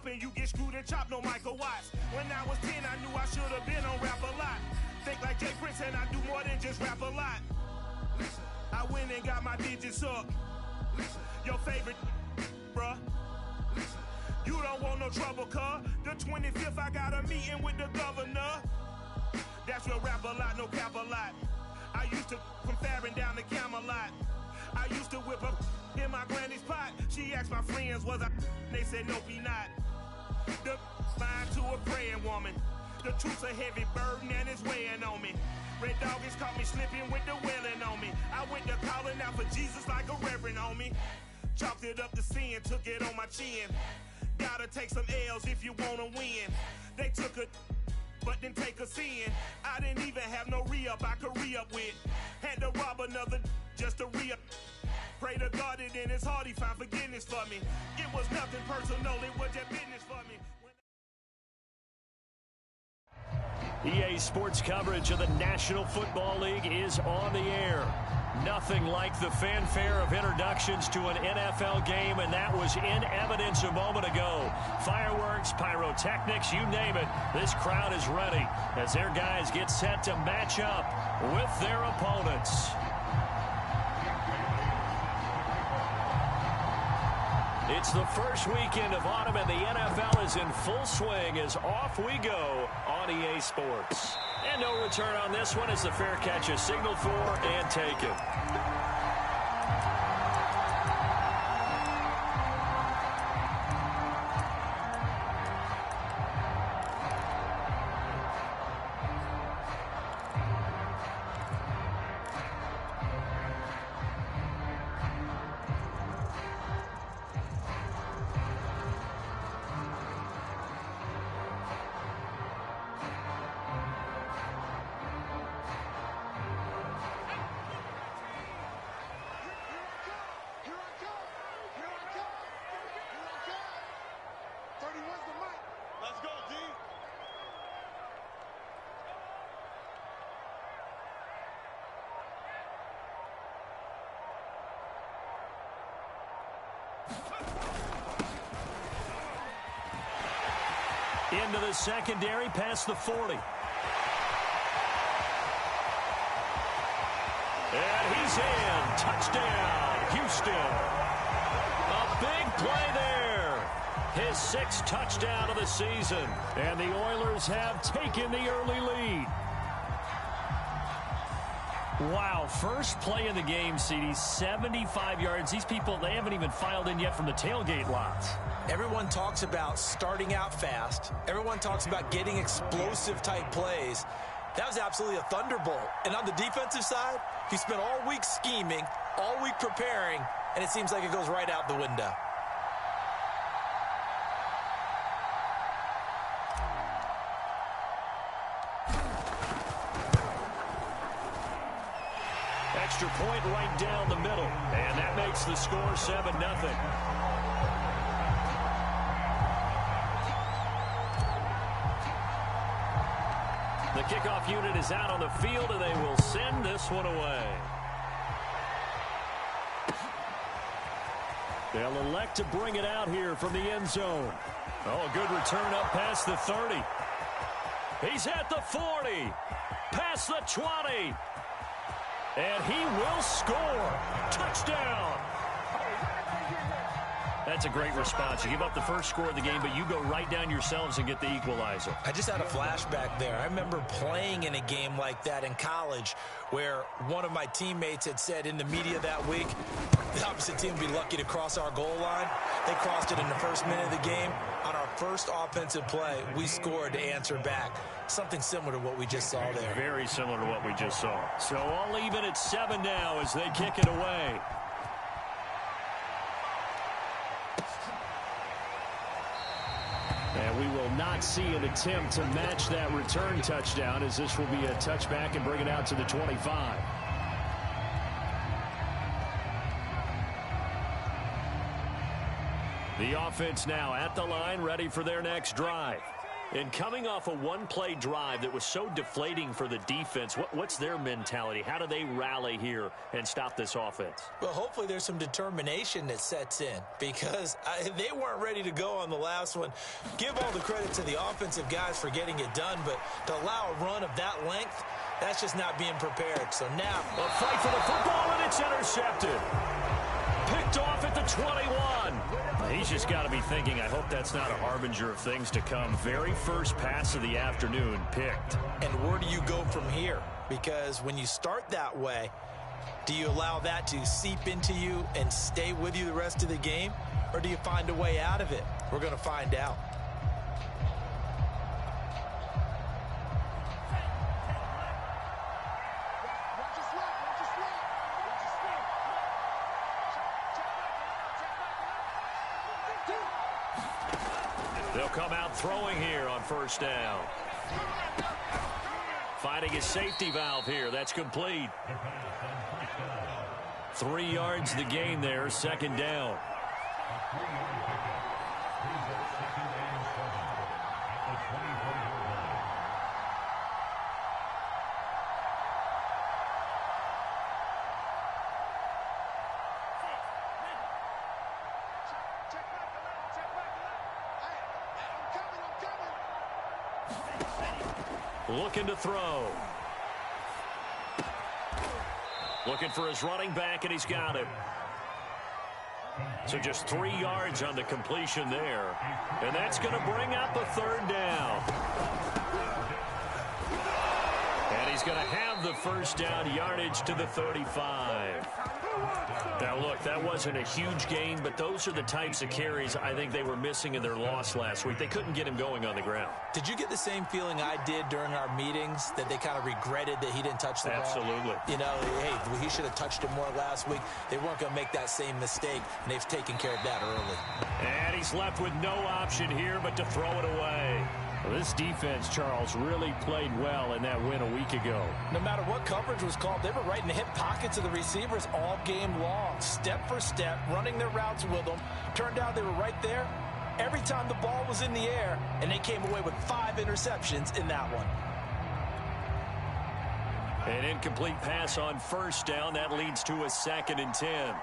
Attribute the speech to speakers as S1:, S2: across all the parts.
S1: up and you get screwed and chopped, no Michael Watts. When I was 10, I knew I should have been on Rap a Lot. Think like Jay Prince and I do more than just rap a lot. I went and got my digits up. Your favorite, bruh. You don't want no trouble, cuz. The 25th, I got a meeting with the governor. That's real Rap a Lot, no cap a lot. I used to from Farron down to Camelot. I used to whip up in my granny's pot. She asked my friends, was I? They said, nope, he not. The fine to a praying woman. The truth's a heavy burden and it's weighing on me. Red Dog has caught me slipping with the wailing on me. I went to calling out for Jesus like a reverend on me. Chalked it up to sin, took it on my chin. Gotta take some L's if you wanna win. They took a but didn't take a sin. I didn't even have no re-up I could re-up with. Had to rob another just to re-up. Pray to God that in his heart he found forgiveness for me. It was nothing personal, it was just business for me.
S2: EA Sports coverage of the National Football League is on the air. Nothing like the fanfare of introductions to an NFL game, and that was in evidence a moment ago. Fireworks, pyrotechnics, you name it, this crowd is ready as their guys get set to match up with their opponents. It's the first weekend of autumn, and the NFL is in full swing as off we go on EA Sports. And no return on this one as the fair catch is signaled for and taken. Into the secondary, past the 40. And he's in. Touchdown, Houston. A big play there. His 6th touchdown of the season. And the Oilers have taken the early lead. Wow, first play of the game, CD, 75 yards. These people, they haven't even filed in yet from the tailgate lots.
S3: Everyone talks about starting out fast. Everyone talks about getting explosive-type plays. That was absolutely a thunderbolt. And on the defensive side, he spent all week scheming, all week preparing, and it seems like it goes right out the window.
S2: Extra point right down the middle, and that makes the score 7-0. The kickoff unit is out on the field, and they will send this one away. They'll elect to bring it out here from the end zone. Oh, a good return up past the 30. He's at the 40, past the 20. And he will score. Touchdown. That's a great response. You give up the first score of the game, but you go right down yourselves and get the equalizer.
S3: I just had a flashback there. I remember playing in a game like that in college where one of my teammates had said in the media that week, the opposite team would be lucky to cross our goal line. They crossed it in the first minute of the game. On our first offensive play, we scored to answer back. Something similar to what we just saw there.
S2: Very similar to what we just saw. So all even at 7 now as they kick it away. And we will not see an attempt to match that return touchdown, as this will be a touchback and bring it out to the 25. The offense now at the line, ready for their next drive. And coming off a one-play drive that was so deflating for the defense, what's their mentality? How do they rally here and stop this offense?
S3: Well, hopefully there's some determination that sets in because they weren't ready to go on the last one. Give all the credit to the offensive guys for getting it done, but to allow a run of that length, that's just not being prepared. So now
S2: a fight for the football, and it's intercepted. Picked off at the 21. He's just got to be thinking, I hope that's not a harbinger of things to come. Very first pass of the afternoon picked.
S3: And where do you go from here? Because when you start that way, do you allow that to seep into you and stay with you the rest of the game? Or do you find a way out of it? We're going to find out.
S2: They'll come out throwing here on first down. Finding his safety valve here. That's complete. 3 yards the gain there. Second down. Looking to throw. Looking for his running back, and he's got it. So just 3 yards on the completion there. And that's going to bring up a third down. And he's going to have the first down yardage to the 35. Now, look, that wasn't a huge gain, but those are the types of carries I think they were missing in their loss last week. They couldn't get him going on the ground.
S3: Did you get the same feeling I did during our meetings, that they kind of regretted that he didn't touch the ball?
S2: Absolutely.
S3: You know, hey, he should have touched it more last week. They weren't going to make that same mistake, and they've taken care of that early.
S2: And he's left with no option here but to throw it away.
S4: Well, this defense, Charles, really played well in that win a week ago.
S3: No matter what coverage was called, they were right in the hip pockets of the receivers all game long, step for step, running their routes with them. Turned out they were right there every time the ball was in the air, and they came away with 5 interceptions in that one.
S2: An incomplete pass on first down. That leads to a 2nd and 10.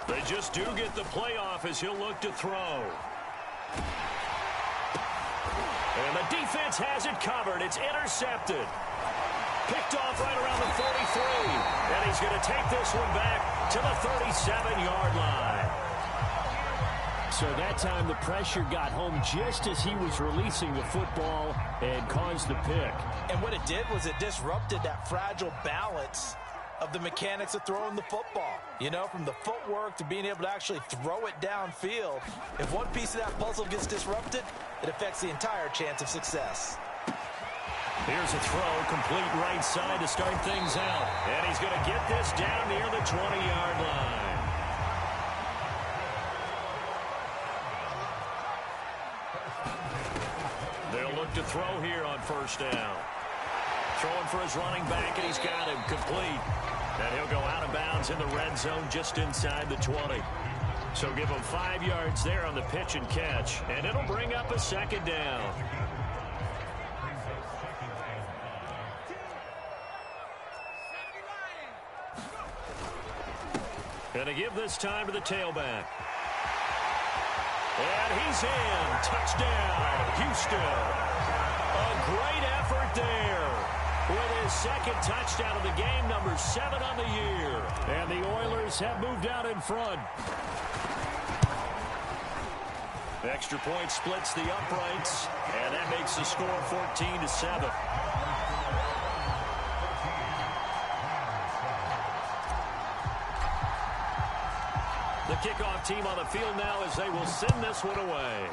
S2: They just do get the playoff as he'll look to throw. And the defense has it covered. It's intercepted. Picked off right around the 43. And he's going to take this one back to the 37-yard line.
S4: So that time the pressure got home just as he was releasing the football and caused the pick.
S3: And what it did was it disrupted that fragile balance of the mechanics of throwing the football. You know, from the footwork to being able to actually throw it downfield. If one piece of that puzzle gets disrupted, it affects the entire chance of success.
S2: Here's a throw, complete right side to start things out. And he's going to get this down near the 20-yard line. They'll look to throw here on first down. Throwing for his running back, and he's got him complete. And he'll go out of bounds in the red zone just inside the 20. So give him 5 yards there on the pitch and catch, and it'll bring up a 2nd down. And to give this time to the tailback. And he's in. Touchdown, Houston. A great effort there. With his 2nd touchdown of the game, number 7 on the year.
S4: And the Oilers have moved out in front.
S2: Extra point splits the uprights, and that makes the score 14-7. The kickoff team on the field now as they will send this one away.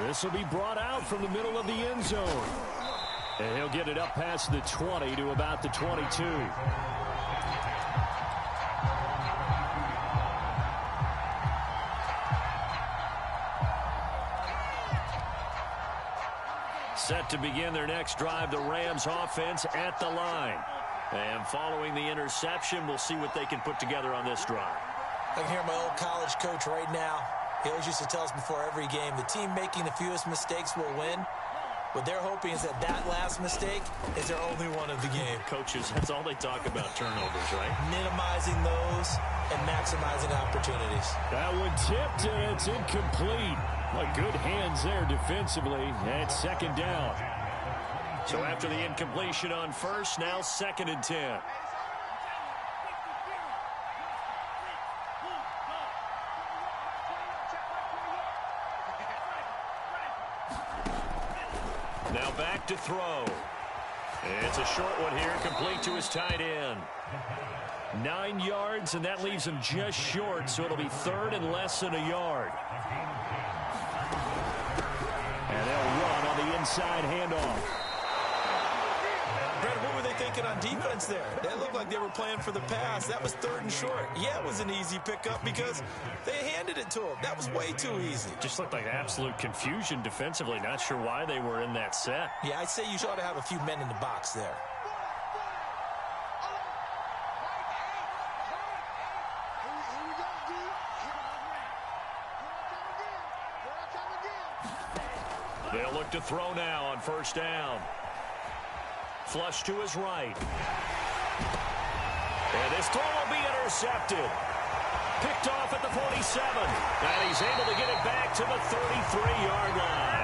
S4: This will be brought out from the middle of the end zone. And he'll get it up past the 20 to about the 22.
S2: Set to begin their next drive, the Rams offense at the line. And following the interception, we'll see what they can put together on this drive.
S3: I can hear my old college coach right now. He always used to tell us before every game, the team making the fewest mistakes will win. What they're hoping is that last mistake is their only one of the game.
S2: Coaches, that's all they talk about, turnovers, right?
S3: Minimizing those and maximizing opportunities.
S4: That one tipped, and it's incomplete. Like good hands there defensively at second down.
S2: So after the incompletion on first, now 2nd and 10. Now back to throw. It's a short one here, complete to his tight end. 9 yards, and that leaves him just short, so it'll be 3rd and less than a yard. And they'll run on the inside handoff.
S3: Brad, what were they thinking on defense there? They looked like they were playing for the pass. That was 3rd and short. Yeah, it was an easy pickup because they handed it to him. That was way too easy.
S2: Just looked like absolute confusion defensively. Not sure why they were in that set.
S3: Yeah, I'd say you ought to have a few men in the box there.
S2: They'll look to throw now on 1st down. Flush to his right. And this throw will be intercepted. Picked off at the 47. And he's able to get it back to the 33-yard line.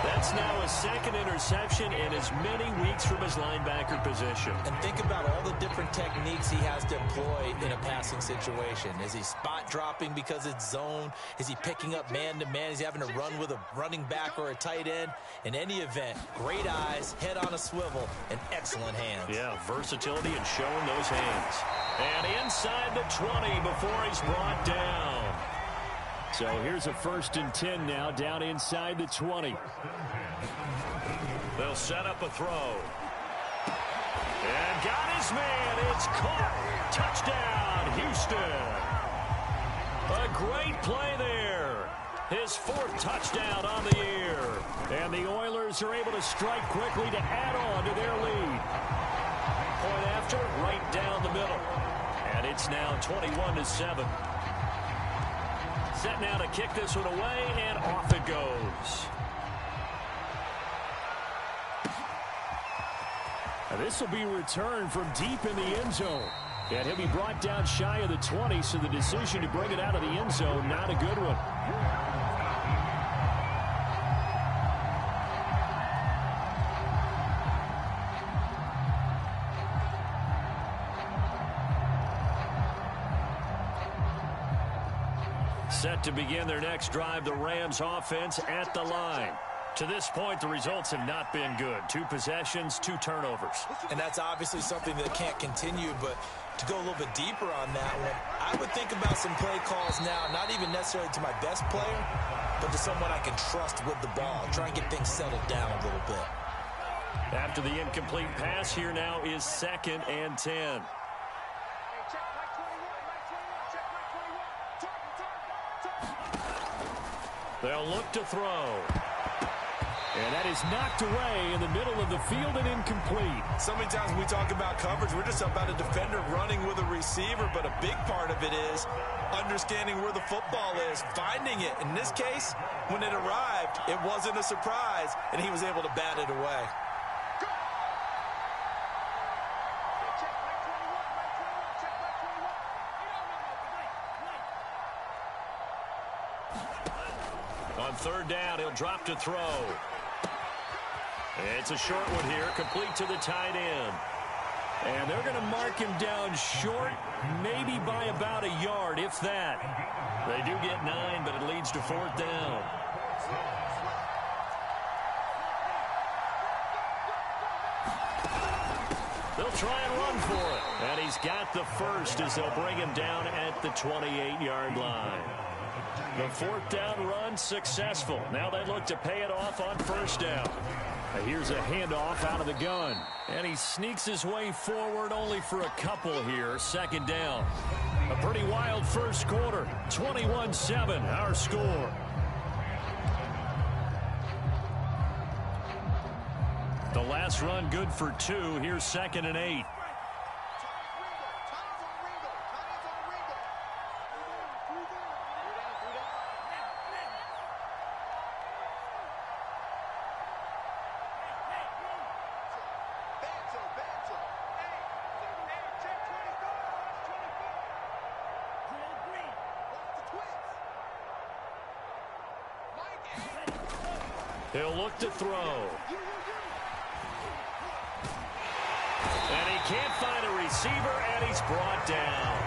S2: That's now his 2nd interception in as many weeks from his linebacker position.
S3: And think about all the different techniques he has to employ in a passing situation. Is he spot dropping because it's zone? Is he picking up man-to-man? Is he having to run with a running back or a tight end? In any event, great eyes, head on a swivel, and excellent hands.
S2: Yeah, versatility and showing those hands. And inside the 20 before he's brought down.
S4: So here's a 1st and 10 now, down inside the 20.
S2: They'll set up a throw. And got his man. It's caught. Touchdown, Houston. A great play there. His 4th touchdown on the year.
S4: And the Oilers are able to strike quickly to add on to their lead.
S2: Point after, right down the middle. And it's now 21-7. Set now to kick this one away, and off it goes.
S4: Now this will be returned from deep in the end zone. And he'll be brought down shy of the 20, so the decision to bring it out of the end zone, not a good one.
S2: Set to begin their next drive, the Rams offense at the line. To this point, the results have not been good. 2 possessions, 2 turnovers.
S3: And that's obviously something that can't continue, but to go a little bit deeper on that one, I would think about some play calls now, not even necessarily to my best player, but to someone I can trust with the ball. Try and get things settled down a little bit.
S2: After the incomplete pass, here now is 2nd and 10. They'll look to throw.
S4: And that is knocked away in the middle of the field and incomplete.
S3: So many times when we talk about coverage, we're just about a defender running with a receiver, but a big part of it is understanding where the football is, finding it. In this case, when it arrived, it wasn't a surprise, and he was able to bat it away.
S2: On 3rd down, he'll drop to throw. It's a short one here, complete to the tight end.
S4: And they're going to mark him down short, maybe by about a yard, if that.
S2: They do get 9, but it leads to 4th down. They'll try and run for it. And he's got the 1st as they'll bring him down at the 28-yard line. The 4th down run successful. Now they look to pay it off on 1st down.
S4: Here's a handoff out of the gun.
S2: And he sneaks his way forward only for a couple here. 2nd down.
S4: A pretty wild first quarter. 21-7, our score.
S2: pass run good for 2. Here's 2nd and 8. He'll look to throw. And he can't find a receiver, and he's brought down.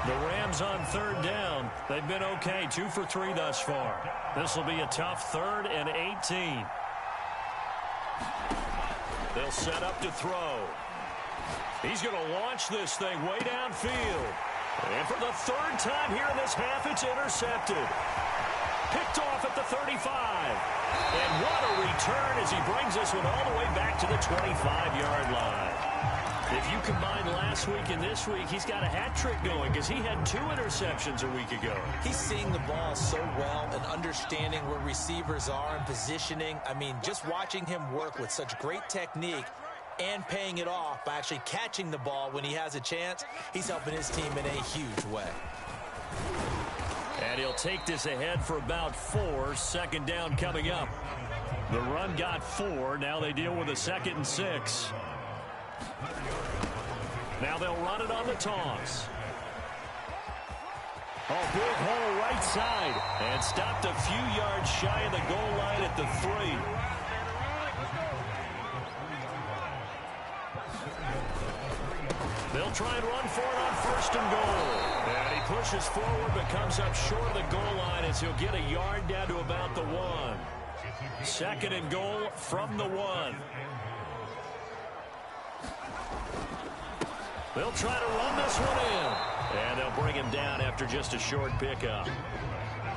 S2: The Rams on 3rd down. They've been okay, 2 for 3 thus far. This will be a tough 3rd and 18. They'll set up to throw. He's going to launch this thing way downfield. And for the 3rd time here in this half, it's intercepted. Picked off at the 35. And what a return as he brings this one all the way back to the 25-yard line. If you combine last week and this week, he's got a hat trick going because he had 2 interceptions a week ago.
S3: He's seeing the ball so well and understanding where receivers are and positioning. I mean, just watching him work with such great technique and paying it off by actually catching the ball when he has a chance, he's helping his team in a huge way.
S2: And he'll take this ahead for about 4. 2nd down coming up. The run got 4. Now they deal with a 2nd and 6. Now they'll run it on the toss. Oh, big hole right side. And stopped a few yards shy of the goal line at the 3. They'll try and run for it on 1st and goal. And he pushes forward but comes up short of the goal line as he'll get a yard down to about the 1. 2nd and goal from the 1. They'll try to run this one in. And they'll bring him down after just a short pickup.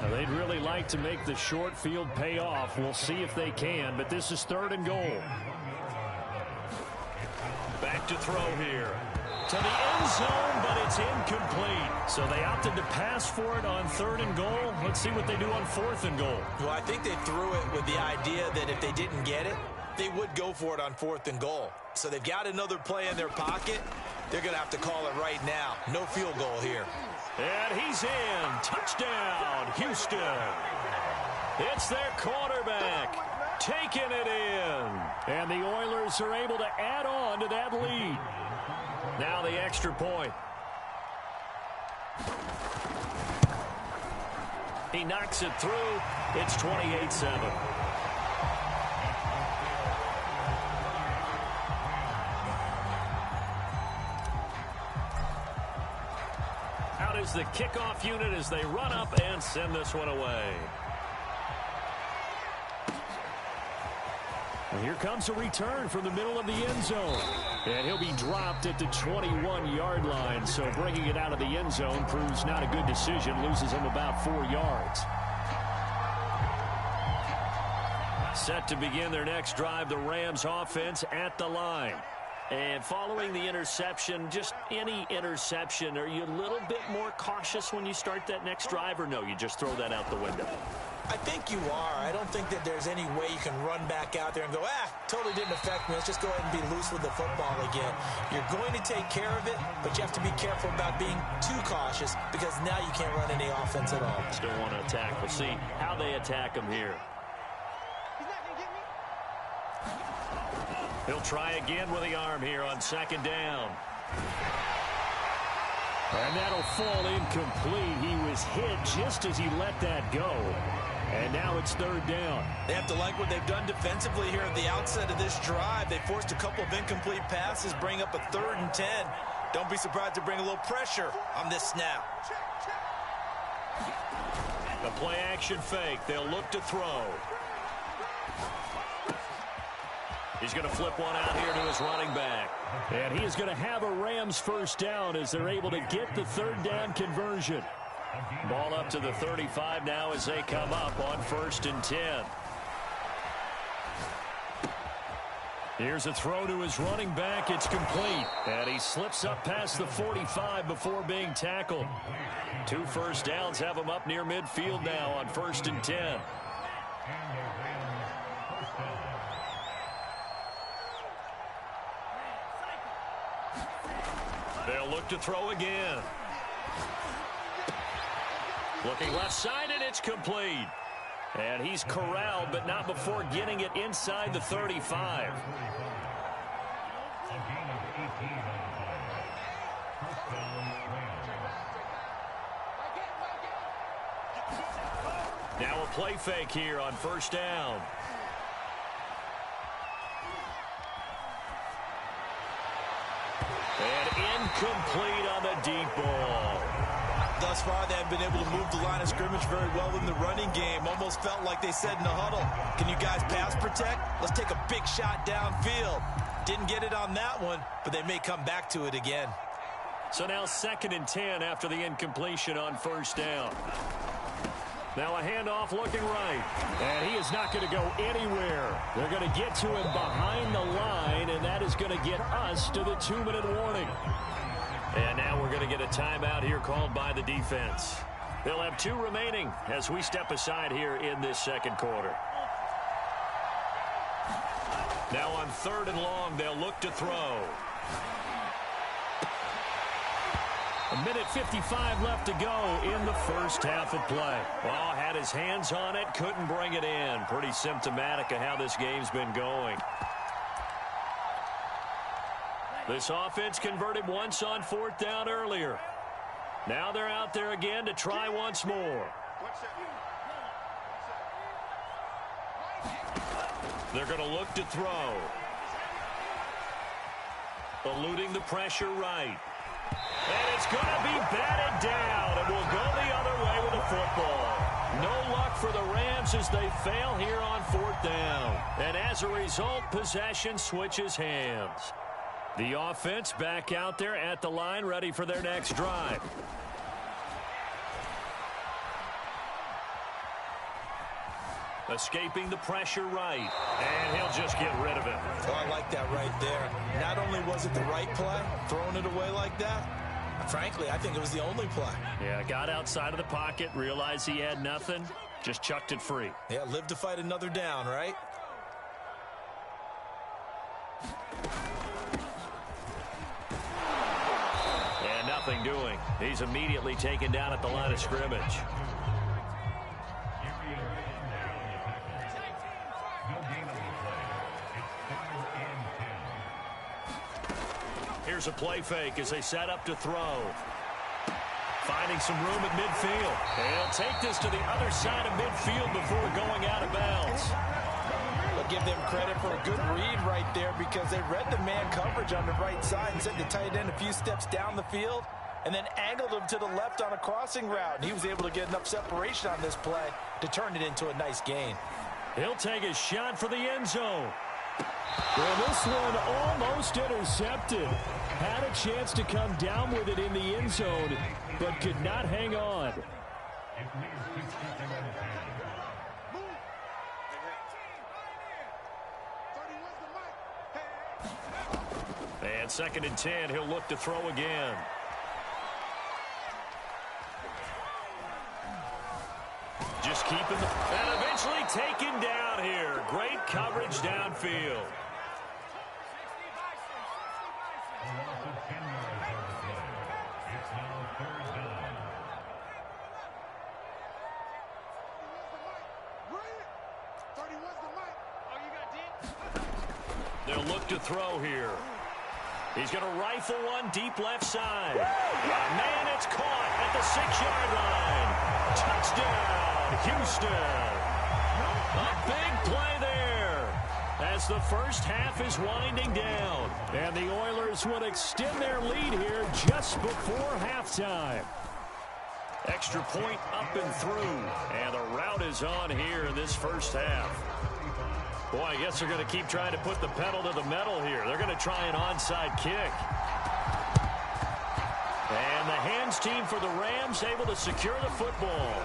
S2: Now, they'd really like to make the short field pay off. We'll see if they can, but this is 3rd and goal. Back to throw here. To the end zone, but it's incomplete. So they opted to pass for it on 3rd and goal. Let's see what they do on 4th and goal.
S3: Well, I think they threw it with the idea that if they didn't get it, they would go for it on 4th and goal. So they've got another play in their pocket. They're going to have to call it right now. No field goal here.
S2: And he's in. Touchdown, Houston. It's their quarterback taking it in. And the Oilers are able to add on to that lead. Now the extra point. He knocks it through. It's 28-7. Out is the kickoff unit as they run up and send this one away. And here comes a return from the middle of the end zone. And he'll be dropped at the 21-yard line. So bringing it out of the end zone proves not a good decision. Loses him about 4 yards. Set to begin their next drive, the Rams offense at the line. And following the interception, just any interception, are you a little bit more cautious when you start that next drive, or no, you just throw that out the window?
S3: I think you are. I don't think that there's any way you can run back out there and go, totally didn't affect me. Let's just go ahead and be loose with the football again. You're going to take care of it, but you have to be careful about being too cautious because now you can't run any offense at all.
S2: Still want to attack. We'll see how they attack him here. He'll try again with the arm here on 2nd down. And that'll fall incomplete. He was hit just as he let that go. And now it's 3rd down.
S3: They have to like what they've done defensively here at the outset of this drive. They forced a couple of incomplete passes, bring up a 3rd and 10. Don't be surprised to bring a little pressure on this snap.
S2: The play action fake. They'll look to throw. He's going to flip one out here to his running back. And he is going to have a Rams 1st down as they're able to get the 3rd down conversion. Ball up to the 35 now as they come up on 1st and 10. Here's a throw to his running back. It's complete. And he slips up past the 45 before being tackled. 2 first downs have him up near midfield now on 1st and 10. They'll look to throw again. Looking left side, and it's complete. And he's corralled, but not before getting it inside the 35. Now a play fake here on first down. And incomplete on the deep ball.
S3: Thus far, they have been able to move the line of scrimmage very well in the running game. Almost felt like they said in the huddle, can you guys pass protect? Let's take a big shot downfield. Didn't get it on that one, but they may come back to it again.
S2: So now 2nd and 10 after the incompletion on first down. Now a handoff looking right. And he is not going to go anywhere. They're going to get to him behind the line, and that is going to get us to the 2-minute warning. And now we're going to get a timeout here called by the defense. They'll have 2 remaining as we step aside here in this second quarter. Now on 3rd and long, they'll look to throw. 1:55 left to go in the first half of play. Well, had his hands on it, couldn't bring it in. Pretty symptomatic of how this game's been going. This offense converted once on 4th down earlier. Now they're out there again to try once more. They're going to look to throw. Eluding the pressure right. And it's going to be batted down, and will go the other way with the football. No luck for the Rams as they fail here on 4th down. And as a result, possession switches hands. The offense back out there at the line, ready for their next drive. Escaping the pressure right. And he'll just get rid of it.
S3: Oh, I like that right there. Not only was it the right play, throwing it away like that, frankly, I think it was the only play.
S2: Yeah, got outside of the pocket, realized he had nothing, just chucked it free.
S3: Yeah, live to fight another down, right?
S2: And nothing doing. He's immediately taken down at the line of scrimmage. Here's a play fake as they set up to throw. Finding some room at midfield. They'll take this to the other side of midfield before going out of bounds.
S3: I'll give them credit for a good read right there because they read the man coverage on the right side and sent the tight end a few steps down the field and then angled him to the left on a crossing route. And he was able to get enough separation on this play to turn it into a nice gain.
S2: He'll take a shot for the end zone.
S4: Well, this one almost intercepted. Had a chance to come down with it in the end zone, but could not hang on.
S2: And 2nd and 10, he'll look to throw again. Just keeping the... And eventually taken down here. Great coverage downfield. They'll look to throw here. He's going to rifle one deep left side. And man, it's caught at the 6-yard line. Touchdown, Houston. A big play there as the first half is winding down.
S4: And the Oilers would extend their lead here just before halftime.
S2: Extra point up and through. And the route is on here in this first half. Boy, I guess they're going to keep trying to put the pedal to the metal here. They're going to try an onside kick. And the hands team for the Rams able to secure the football.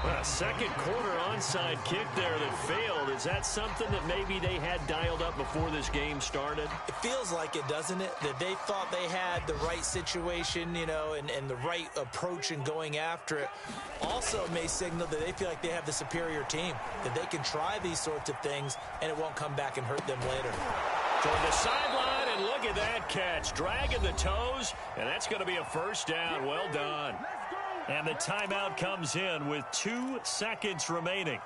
S2: A second quarter onside kick there that failed. Is that something that maybe they had dialed up before this game started?
S3: It feels like it, doesn't it? That they thought they had the right situation, you know, and the right approach in going after it. Also may signal that they feel like they have the superior team, that they can try these sorts of things and it won't come back and hurt them later.
S2: Toward the sideline and look Look at that catch, dragging the toes, and that's going to be a first down. Well done. And the timeout comes in with 2 seconds remaining.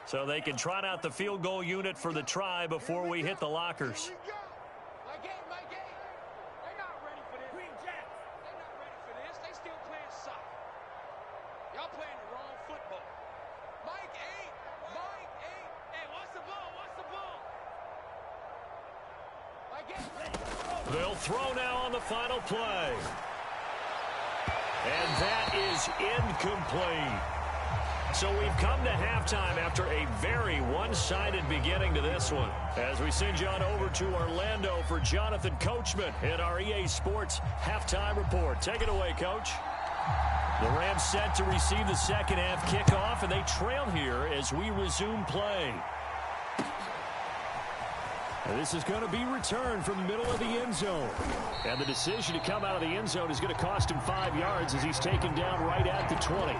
S2: So they can trot out the field goal unit for the try before we hit the lockers. They'll throw now on the final play. And that is incomplete. So we've come to halftime after a very one-sided beginning to this one. As we send you on over to Orlando for Jonathan Coachman in our EA Sports Halftime Report. Take it away, Coach. The Rams set to receive the second half kickoff, and they trail here as we resume play. And this is going to be returned from the middle of the end zone. And the decision to come out of the end zone is going to cost him 5 yards as he's taken down right at the 20.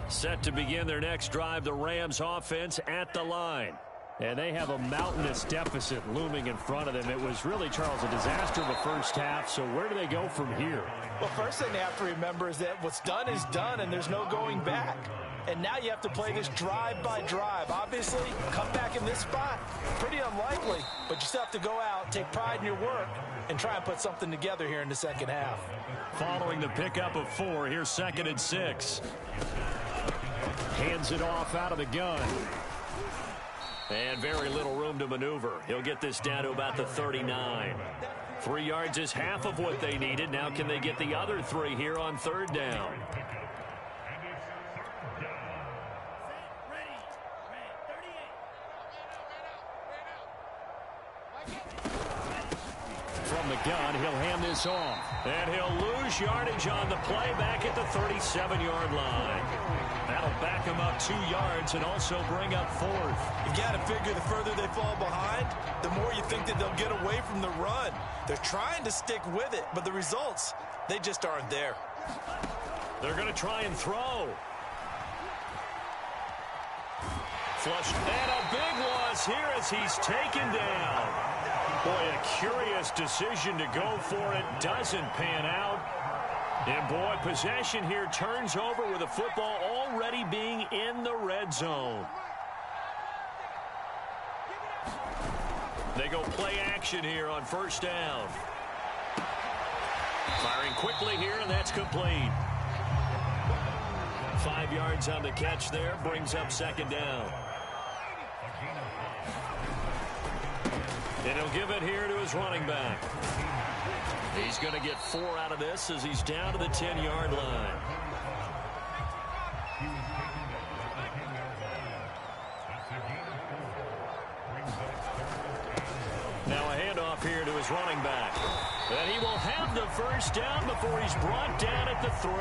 S2: Set to begin their next drive, the Rams offense at the line. And they have a mountainous deficit looming in front of them. It was really, Charles, a disaster in the first half. So where do they go from here?
S3: Well, first thing they have to remember is that what's done is done, and there's no going back. And now you have to play this drive by drive. Obviously, come back in this spot, pretty unlikely. But you still have to go out, take pride in your work, and try and put something together here in the second half.
S2: Following the pickup of 4, here's 2nd and 6. Hands it off out of the gun. And very little room to maneuver. He'll get this down to about the 39. 3 yards is half of what they needed. Now can they get the other 3 here on 3rd down? From the gun, he'll hand this off. And he'll lose yardage on the play back at the 37-yard line. That'll back him up 2 yards and also bring up 4th.
S3: You got to figure the further they fall behind, the more you think that they'll get away from the run. They're trying to stick with it, but the results, they just aren't there.
S2: They're going to try and throw. Flushed. And a big loss here as he's taken down. Boy, a curious decision to go for it. Doesn't pan out. And, boy, possession here turns over with the football already being in the red zone. They go play action here on 1st down. Firing quickly here, and that's complete. 5 yards on the catch there, brings up 2nd down. And he'll give it here to his running back. He's going to get 4 out of this as he's down to the 10-yard line. Now a handoff here to his running back. And he will have the 1st down before he's brought down at the 3.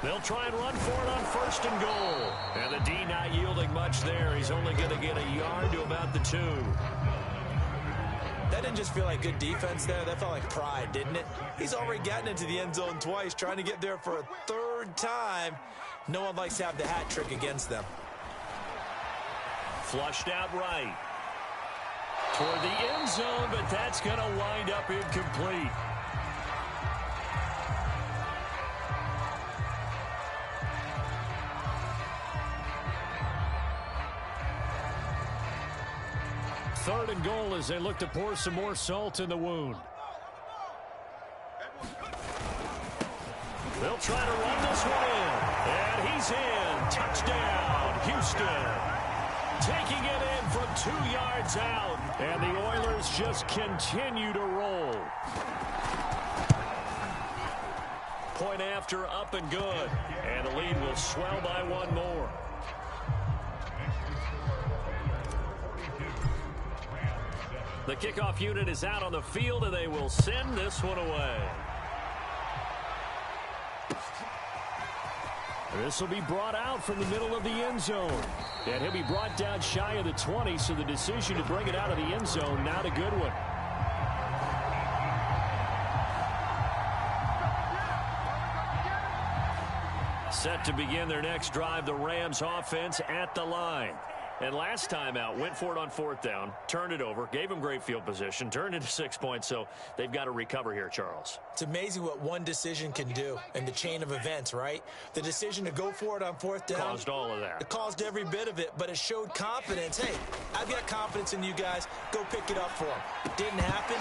S2: They'll try and run for it on 1st and goal. And the D not yielding much there. He's only going to get a yard to about the 2.
S3: That didn't just feel like good defense there. That felt like pride, didn't it? He's already gotten into the end zone twice, trying to get there for a 3rd time. No one likes to have the hat trick against them.
S2: Flushed out right. Toward the end zone, but that's going to wind up incomplete. Third and goal as they look to pour some more salt in the wound. They'll try to run this one in. And he's in. Touchdown, Houston. Taking it in from 2 yards out. And the Oilers just continue to roll. Point after, up and good. And the lead will swell by one more. The kickoff unit is out on the field, and they will send this one away. This will be brought out from the middle of the end zone. And he'll be brought down shy of the 20, so the decision to bring it out of the end zone, not a good one. Set to begin their next drive, the Rams offense at the line. And last time out, went for it on fourth down, turned it over, gave them great field position, turned into 6 points, so they've got to recover here, Charles.
S3: It's amazing what one decision can do in the chain of events, right? The decision to go for it on fourth down.
S2: Caused all of that.
S3: It caused every bit of it, but it showed confidence. Hey, I've got confidence in you guys. Go pick it up for them. Didn't happen.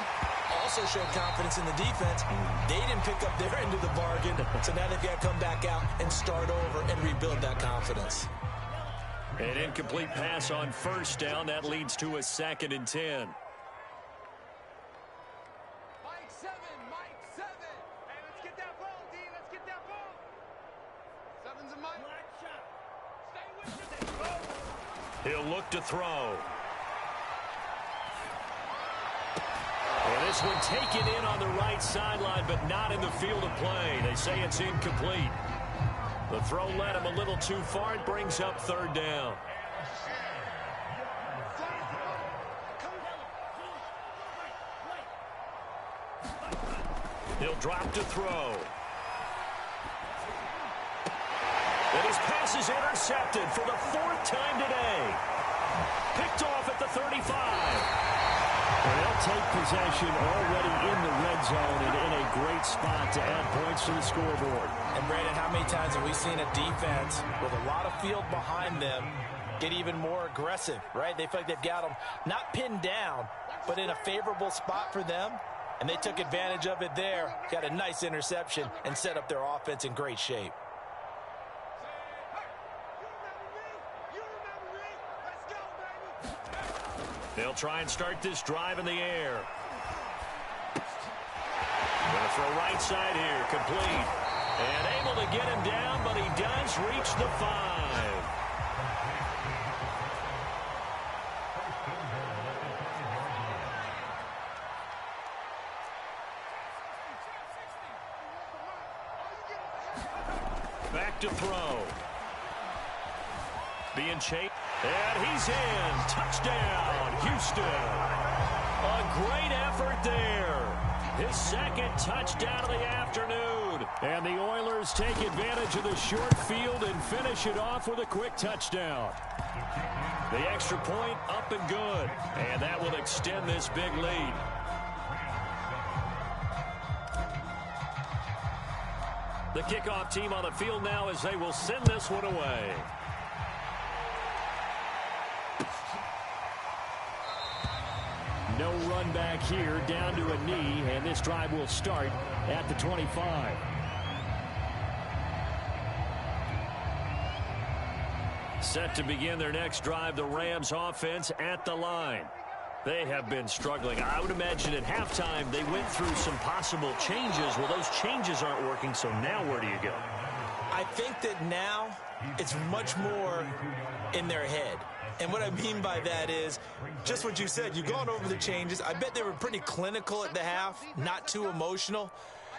S3: Also showed confidence in the defense. They didn't pick up their end of the bargain, so now they've got to come back out and start over and rebuild that confidence.
S2: An incomplete pass on first down. That leads to a 2nd and 10.
S5: Mike 7. Hey, let's get that ball, D. Let's get that ball. 7's a Mike. Stay with it.
S2: He'll look to throw. And this one taken in on the right sideline, but not in the field of play. They say it's incomplete. The throw led him a little too far. It brings up 3rd down. He'll drop to throw. And his pass is intercepted for the 4th time today. Picked off at the 35.
S4: And they'll take possession already in the red zone and in a great spot to add points to the scoreboard.
S3: And Brandon, how many times have we seen a defense with a lot of field behind them get even more aggressive, right? They feel like they've got them not pinned down, but in a favorable spot for them. And they took advantage of it there, got a nice interception, and set up their offense in great shape.
S2: They'll try and start this drive in the air. Gonna throw right side here, complete. And able to get him down, but he does reach the 5. Back to throw. Being chased. And he's in. Touchdown, Houston. A great effort there. His 2nd touchdown of the afternoon.
S4: And the Oilers take advantage of the short field and finish it off with a quick touchdown.
S2: The extra point up and good. And that will extend this big lead. The kickoff team on the field now as they will send this one away.
S4: No run back here, down to a knee, and this drive will start at the 25.
S2: Set to begin their next drive, the Rams offense at the line. They have been struggling. I would imagine at halftime they went through some possible changes. Well, those changes aren't working, so now where do you go?
S3: I think that now it's much more in their head. And what I mean by that is just what you said. You've gone over the changes. I bet they were pretty clinical at the half, not too emotional.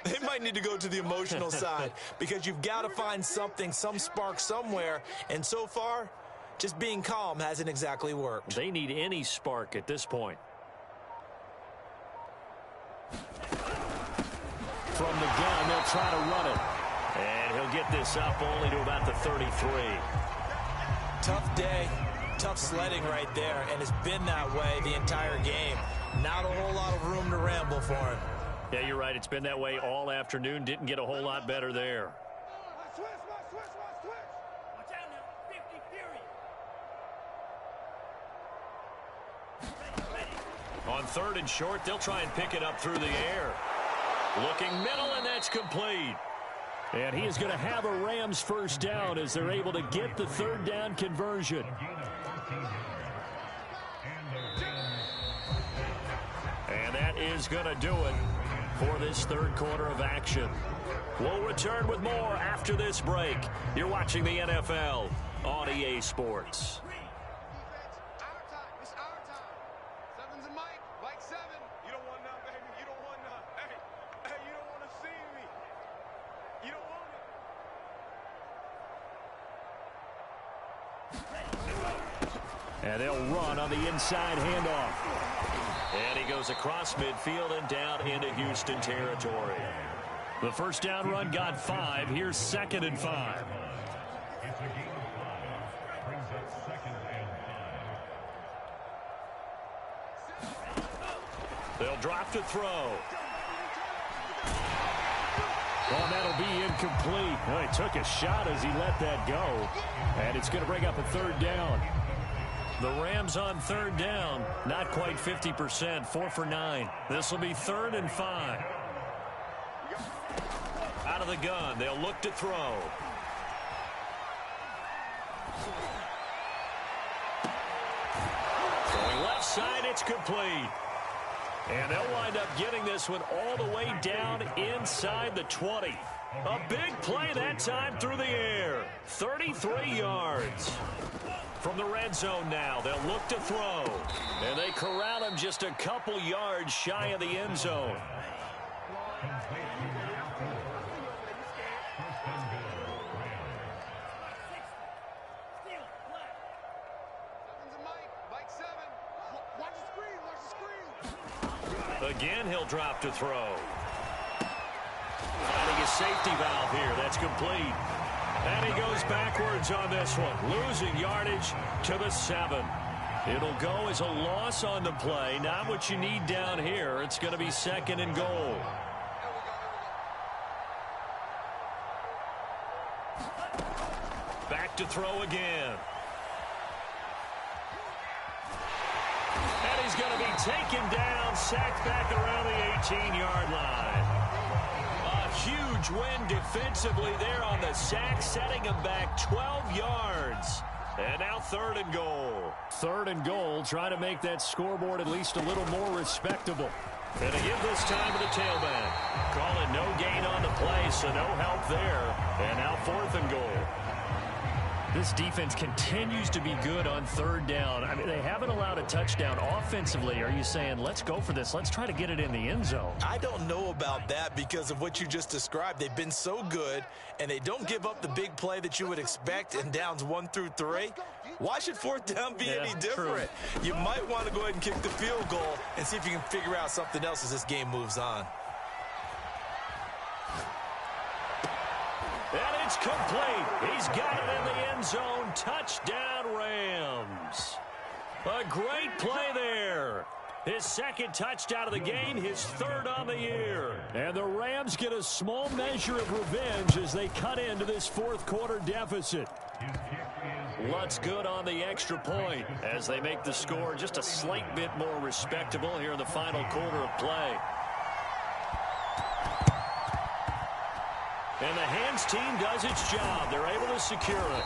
S3: They might need to go to the emotional side because you've got to find something, some spark somewhere. And so far, just being calm hasn't exactly worked.
S2: They need any spark at this point.
S4: From the gun, they'll try to run it.
S2: And he'll get this up only to about the 33.
S3: Tough day. Tough sledding right there, and it's been that way the entire game. Not a whole lot of room to ramble for him.
S2: Yeah, you're right. It's been that way all afternoon. Didn't get a whole lot better there.
S5: Watch out now. 50 Fury.
S2: On 3rd and short, they'll try and pick it up through the air. Looking middle, and that's complete.
S4: And he is going to have a Rams first down as they're able to get the 3rd down conversion.
S2: And that is going to do it for this 3rd quarter of action. We'll return with more after this break. You're watching the NFL on EA Sports.
S4: And they'll run on the inside handoff.
S2: And he goes across midfield and down into Houston territory.
S4: The first down run got 5. Here's 2nd and 5.
S2: They'll drop to throw.
S4: Oh, that'll be incomplete. Well, he took a shot as he let that go. And it's going to bring up a 3rd down.
S2: The Rams on 3rd down. Not quite 50%. 4 for 9. This will be 3rd and 5. Out of the gun. They'll look to throw. Going left side. It's complete. And they'll wind up getting this one all the way down inside the 20. A big play that time through the air. 33 yards. From the red zone now, they'll look to throw. And they corral him just a couple yards shy of the end zone. Again, he'll drop to throw. Finding a safety valve here. That's complete. And he goes backwards on this one. Losing yardage to the 7. It'll go as a loss on the play. Not what you need down here. It's going to be 2nd and goal. Back to throw again. And he's going to be taken down, sacked back around the 18-yard line. A huge win defensively there on the sack, setting him back 12 yards. And now 3rd and goal.
S4: 3rd and goal, trying to make that scoreboard at least a little more respectable.
S2: And to give this time to the tailback. Calling no gain on the play, so no help there. And now 4th and goal.
S4: This defense continues to be good on 3rd down. I mean, they haven't allowed a touchdown. Offensively, are you saying, let's go for this, let's try to get it in the end zone?
S3: I don't know about that because of what you just described. They've been so good, and they don't give up the big play that you would expect in downs 1 through 3. Why should 4th down be any different? True. You might want to go ahead and kick the field goal and see if you can figure out something else as this game moves on.
S2: And it's complete. He's got it in the end zone. Touchdown, Rams. A great play there. His 2nd touchdown of the game, his 3rd on the year.
S4: And the Rams get a small measure of revenge as they cut into this 4th quarter deficit.
S2: Lutz good on the extra point as they make the score just a slight bit more respectable here in the final quarter of play. And the hands team does its job. They're able to secure it.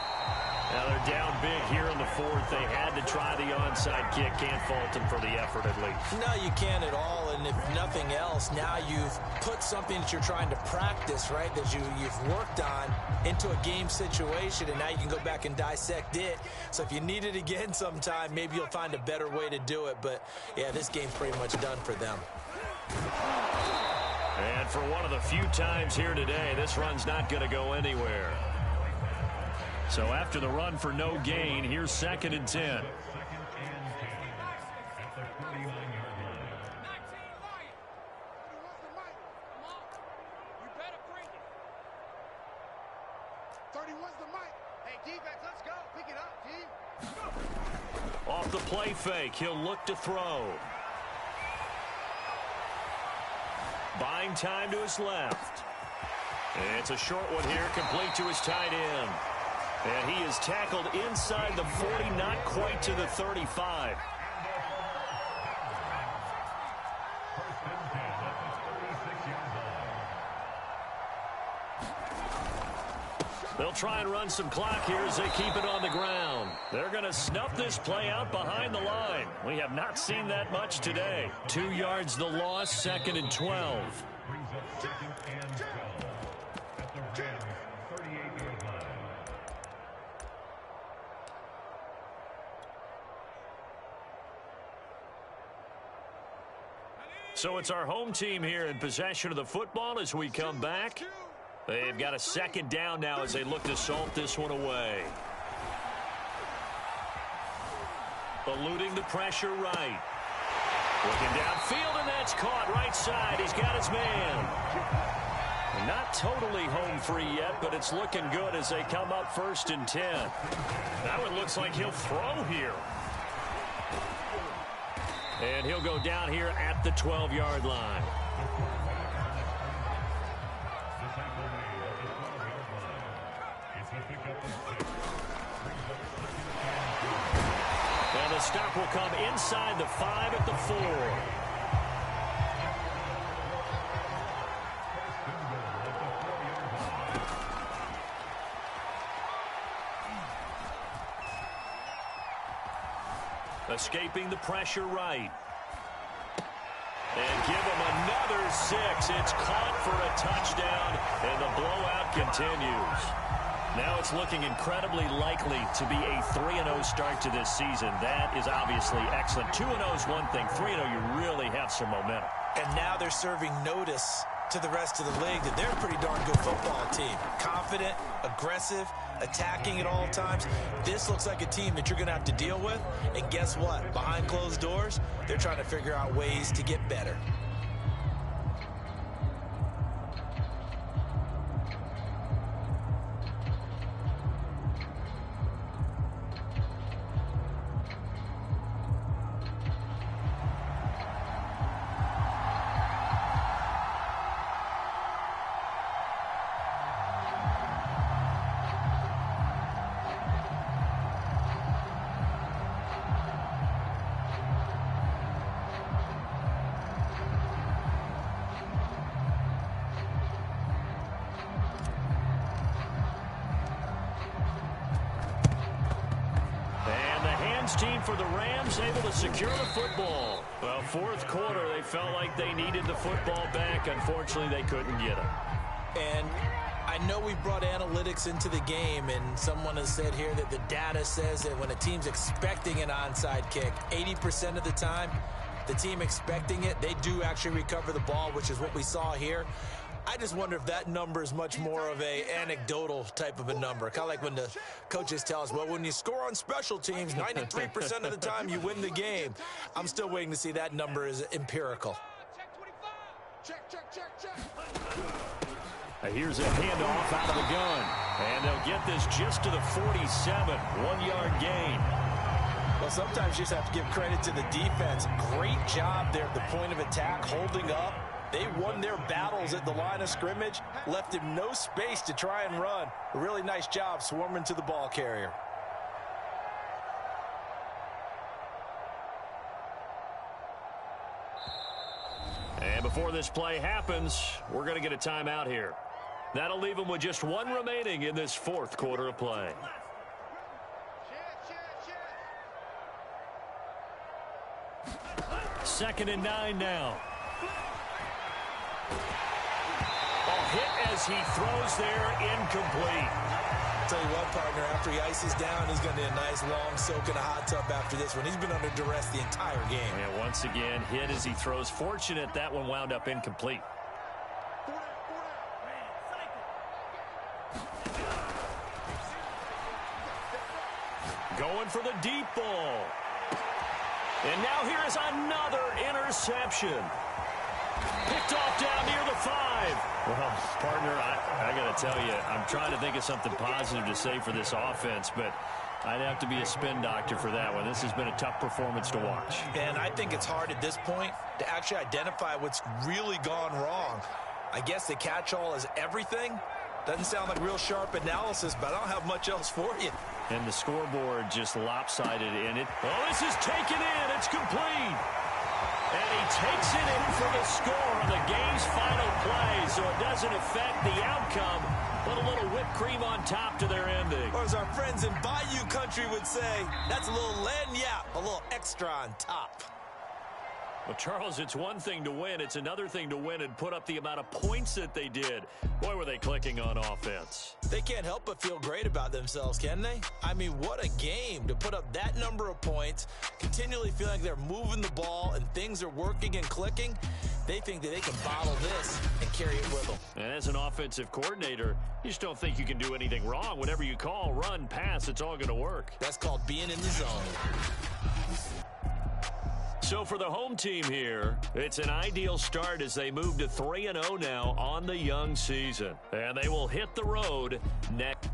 S2: Now they're down big here in the 4th. They had to try the onside kick. Can't fault them for the effort at least.
S3: No, you can't at all. And if nothing else, now you've put something that you're trying to practice, right, that you've worked on into a game situation, and now you can go back and dissect it. So if you need it again sometime, maybe you'll find a better way to do it. But, yeah, this game's pretty much done for them.
S2: And for one of the few times here today, this run's not going to go anywhere. So after the run for no gain, here's 2nd and 10. Off the play fake, he'll look to throw. Buying time to his left. And it's a short one here, complete to his tight end. And he is tackled inside the 40, not quite to the 35. They'll try and run some clock here as they keep it on the ground. They're going to snuff this play out behind the line. We have not seen that much today. 2 yards the loss, 2nd and 12. So it's our home team here in possession of the football as we come back. They've got a second down now as they look to salt this one away. Eluding the pressure right. Looking downfield, and that's caught right side. He's got his man. Not totally home free yet, but it's looking good as they come up 1st and 10. Now it looks like he'll throw here. And he'll go down here at the 12-yard line. And the stop will come inside the 5 at the 4. Escaping the pressure right. And give him another 6. It's caught for a touchdown, and the blowout continues. Now it's looking incredibly likely to be a 3-0 start to this season. That is obviously excellent. 2-0 is one thing. 3-0, you really have some momentum.
S3: And now they're serving notice to the rest of the league that they're a pretty darn good football team. Confident, aggressive, attacking at all times. This looks like a team that you're going to have to deal with. And guess what? Behind closed doors, they're trying to figure out ways to get better.
S2: Team for the Rams able to secure the football. Well, 4th quarter, they felt like they needed the football back. Unfortunately, they couldn't get it.
S3: And I know we brought analytics into the game, and someone has said here that the data says that when a team's expecting an onside kick, 80% of the time, the team expecting it, they do actually recover the ball, which is what we saw here. I just wonder if that number is much more of a anecdotal type of a number. Kind of like when the coaches tell us, well, when you score on special teams, 93% of the time you win the game. I'm still waiting to see that number is empirical.
S2: Here's a handoff out of the gun. And they'll get this just to the 47. 1-yard gain.
S3: Well, sometimes you just have to give credit to the defense. Great job there at the point of attack, holding up. They won their battles at the line of scrimmage, left him no space to try and run. A really nice job swarming to the ball carrier.
S2: And before this play happens, we're going to get a timeout here. That'll leave them with just 1 remaining in this 4th quarter of play. Second and 9 now. Hit as he throws there, incomplete.
S3: Tell you what, partner, after he ices down, he's going to need a nice long soak in a hot tub after this one. He's been under duress the entire game.
S2: And once again, hit as he throws. Fortunate that one wound up incomplete. Going for the deep ball. And now here is another interception. Picked off down near the 5. Well, partner, I got to tell you, I'm trying to think of something positive to say for this offense, but I'd have to be a spin doctor for that one. This has been a tough performance to watch.
S3: And I think it's hard at this point to actually identify what's really gone wrong. I guess the catch-all is everything. Doesn't sound like real sharp analysis, but I don't have much else for you.
S2: And the scoreboard just lopsided in it. Oh, this is taken in. It's complete. And he takes it in for the score on the game's final play, so it doesn't affect the outcome, but a little whipped cream on top to their ending.
S3: Or as our friends in Bayou Country would say, that's a little lagniappe, a little extra on top.
S2: Well, Charles, it's one thing to win. It's another thing to win and put up the amount of points that they did. Boy, were they clicking on offense.
S3: They can't help but feel great about themselves, can they? I mean, what a game to put up that number of points, continually feeling like they're moving the ball and things are working and clicking. They think that they can bottle this and carry it with them.
S2: And as an offensive coordinator, you just don't think you can do anything wrong. Whatever you call, run, pass, it's all going to work.
S3: That's called being in the zone.
S2: So for the home team here, it's an ideal start as they move to 3-0 now on the young season. And they will hit the road next.